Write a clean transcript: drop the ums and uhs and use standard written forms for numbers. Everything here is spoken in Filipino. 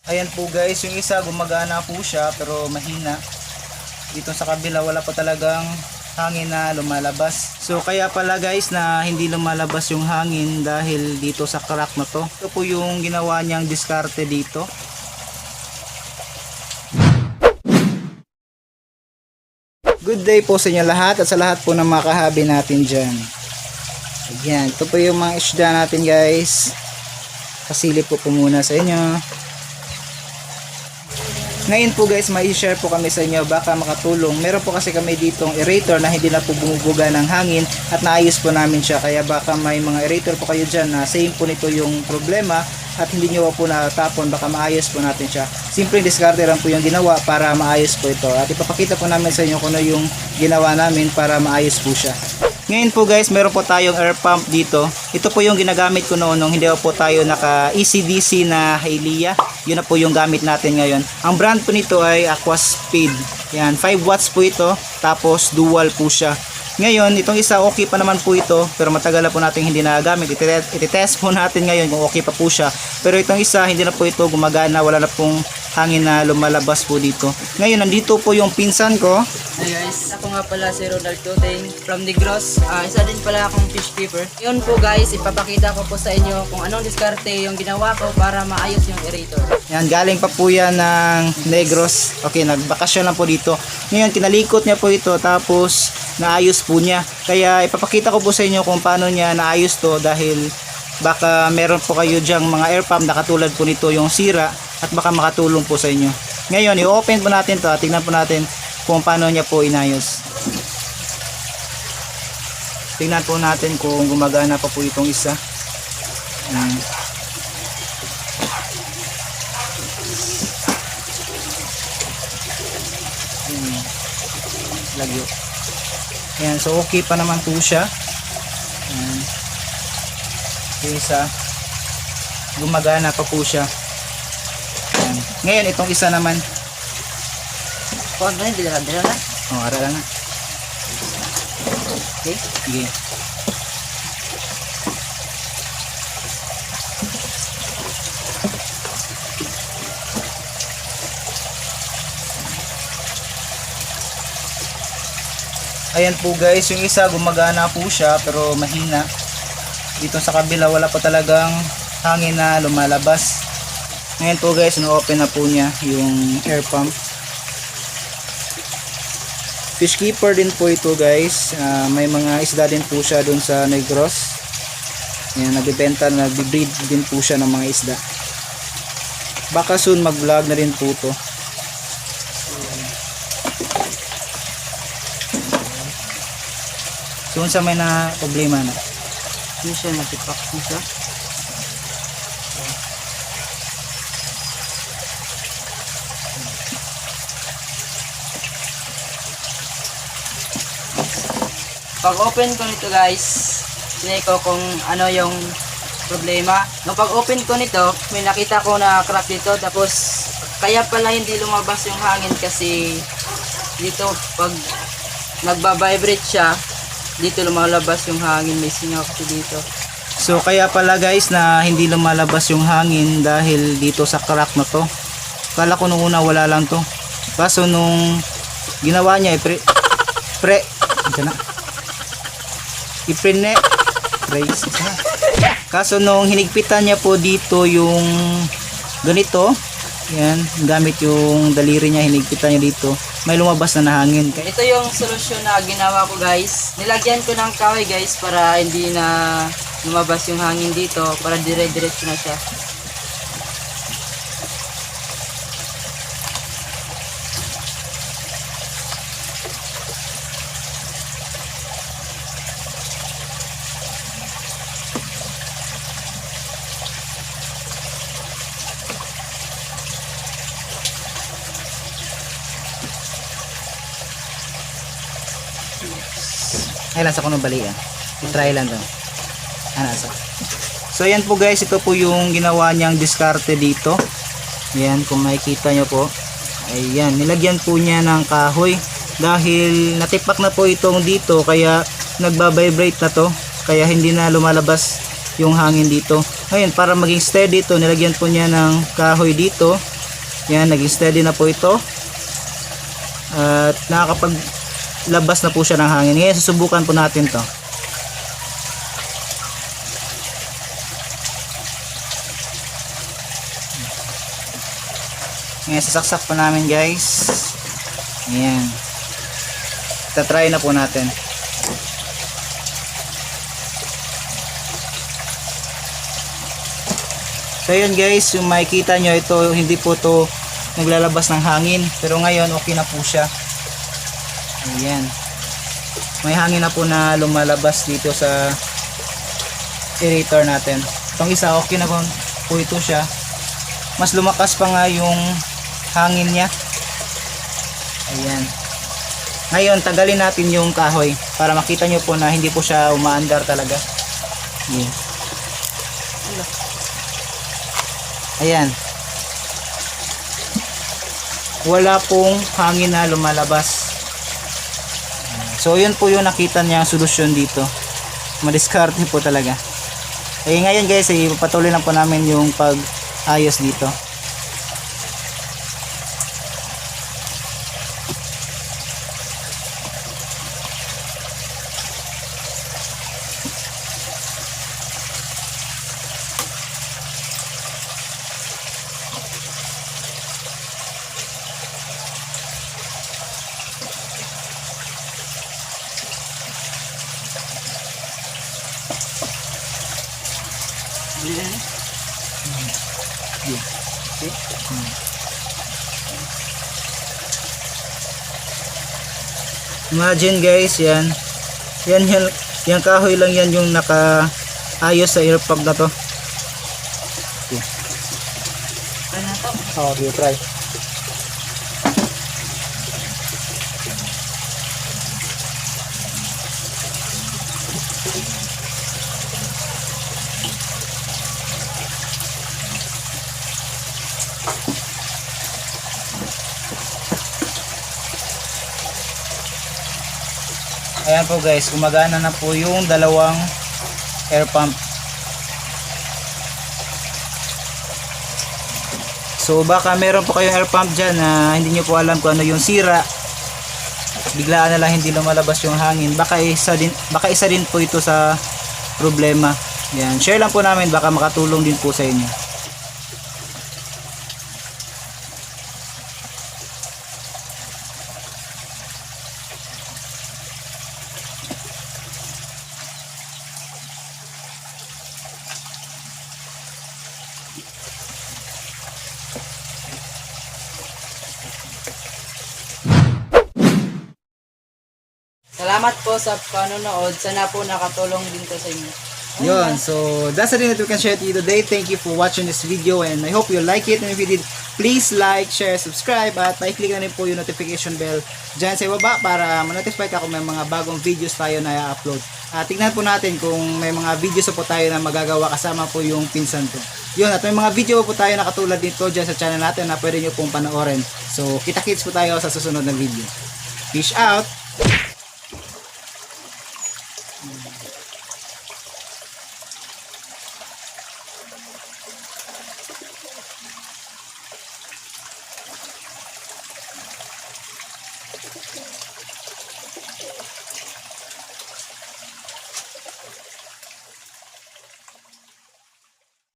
Ayan po guys, yung isa gumagana po siya pero mahina. Dito sa kabila wala pa talagang hangin na lumalabas. So kaya pala guys na hindi lumalabas yung hangin dahil dito sa crack na to. Ito po yung ginawa niyang diskarte dito. Good day po sa inyo lahat at sa lahat po ng mga kahabi natin dyan. Ayan, ito po yung mga isda natin guys. Pasilip po muna sa inyo. Ngayon po guys, may share po kami sa inyo, baka makatulong. Meron po kasi kami ditong aerator na hindi na po bumubuga ng hangin at naayos po namin siya. Kaya baka may mga aerator po kayo dyan na same po nito yung problema at hindi nyo po natapon, baka maayos po natin siya. Simpleng diskarte lang po yung ginawa para maayos po ito. At ipapakita po namin sa inyo kung ano yung ginawa namin para maayos po siya. Ngayon po guys, meron po tayong air pump dito. Ito po yung ginagamit ko noon nung hindi po tayo naka ECDC na Hilia. Yun na po yung gamit natin ngayon. Ang brand po nito ay Aquaspeed. Yan, 5 watts po ito. Tapos dual po siya. Ngayon, itong isa okay pa naman po ito. Pero matagal na po natin hindi nagagamit. Ititest po natin ngayon kung okay pa po siya. Pero itong isa, hindi na po ito gumagana. Wala na pong hangin na lumalabas po dito. Ngayon, nandito po yung pinsan ko. Hi guys, ako nga pala si Ronald Tuting from Negros. Isa din pala akong fish keeper. Yun po guys, ipapakita ko po sa inyo kung anong diskarte yung ginawa ko para maayos yung aerator. Yan, galing pa po yan ng Negros. Okay, nagbakasyon lang po dito. Ngayon, kinalikot niya po ito tapos naayos po niya. Kaya ipapakita ko po sa inyo kung paano niya naayos to dahil baka meron po kayo dyang mga air pump na katulad po nito yung sira at baka makatulong po sa inyo. Ngayon, i-open po natin to at tingnan po natin kung paano niya po inayos. Tingnan po natin kung gumagana pa po itong isa. Lagyo. Ayan, so okay pa naman po siya. Ayan. Yung isa, gumagana pa po siya. Ayan. Ngayon, itong isa naman. Kung ano yun, dila na. Ara lang na. Okay? Sige. Ayan po guys, yung isa gumagana po siya pero mahina. Dito sa kabila wala pa talagang hangin na lumalabas. Ngayon po guys, no-open na po niya yung air pump. Fish keeper din po ito guys. May mga isda din po siya dun sa Negros. Ayan, nagbibenta, nagbibreed din po siya ng mga isda. Baka soon mag-vlog na rin po ito. So sa may na problema na. Hindi siya natipak mo siya. Pag open ko nito guys, tinay ko kung ano yung problema. Nung pag open ko nito, may nakita ko na crack dito. Tapos kaya pala hindi lumabas yung hangin kasi dito pag nagba-vibrate siya, dito lumalabas yung hangin. May singaw kasi dito. So kaya pala guys na hindi lumalabas yung hangin dahil dito sa crack na to. Kala ko nung una wala lang to. Kaso nung ginawa niya kaso nung hinigpitan niya po dito yung ganito, yan, gamit yung daliri niya, hinigpitan niya dito, may lumabas na hangin. Ito yung solusyon na ginawa ko guys. Nilagyan ko ng kahoy guys para hindi na lumabas yung hangin dito, para dire-diretso na siya. Ay lang sa kuno balian. I-try lang daw. Sa. So ayan po guys, ito po yung ginawa niyang diskarte dito. Ayan, kung makikita nyo po. Ayan, nilagyan po niya ng kahoy. Dahil natipak na po itong dito, kaya nagbabibrate na to. Kaya hindi na lumalabas yung hangin dito. Ngayon, para maging steady ito, nilagyan po niya ng kahoy dito. Yan, naging steady na po ito. At nakakapaglabas na po siya ng hangin. Ngayon, susubukan po natin to. Ngayon, sasaksak po namin guys. Ayan. Tatry na po natin. So yun guys, yung makikita nyo ito, hindi po to naglalabas ng hangin. Pero ngayon, okay na po siya. Ayan. May hangin na po na lumalabas dito sa aerator natin. Itong isa, okay na po ito siya. Mas lumakas pa nga yung hangin niya. Ayan. Ngayon, tagalin natin yung kahoy para makita nyo po na hindi po siya umaandar talaga. Ayan. Ayan. Wala pong hangin na lumalabas. So, yun po yung nakita niya solusyon dito. Madiskarte po talaga. Ngayon guys, ipapatuloy lang po namin yung pag-ayos dito. Imagine guys, yan kahoy lang yan yung nakaayos sa air pump na to. Try na to. Okay, try. Ayan po guys, gumagana na po yung dalawang air pump. So baka meron po kayong air pump dyan na hindi nyo po alam kung ano yung sira. Biglaan na lang hindi lumalabas yung hangin. Baka isa din po ito sa problema. Yan, share lang po namin, baka makatulong din po sa inyo. Salamat po sa panonood. Sana po nakatulong din to sa inyo. Yun, so that's the thing that we can share to you today. Thank you for watching this video and I hope you like it. And if you did, please like, share, subscribe at i-click na rin po yung notification bell dyan sa baba para ma-notify ka kung may mga bagong videos tayo na i-upload. Tingnan po natin kung may mga videos po tayo na magagawa kasama po yung pinsan ko. Yun, at may mga video po tayo na katulad dito dyan sa channel natin na pwede nyo pong panoorin. So kita-kits po tayo sa susunod na video. Peace out!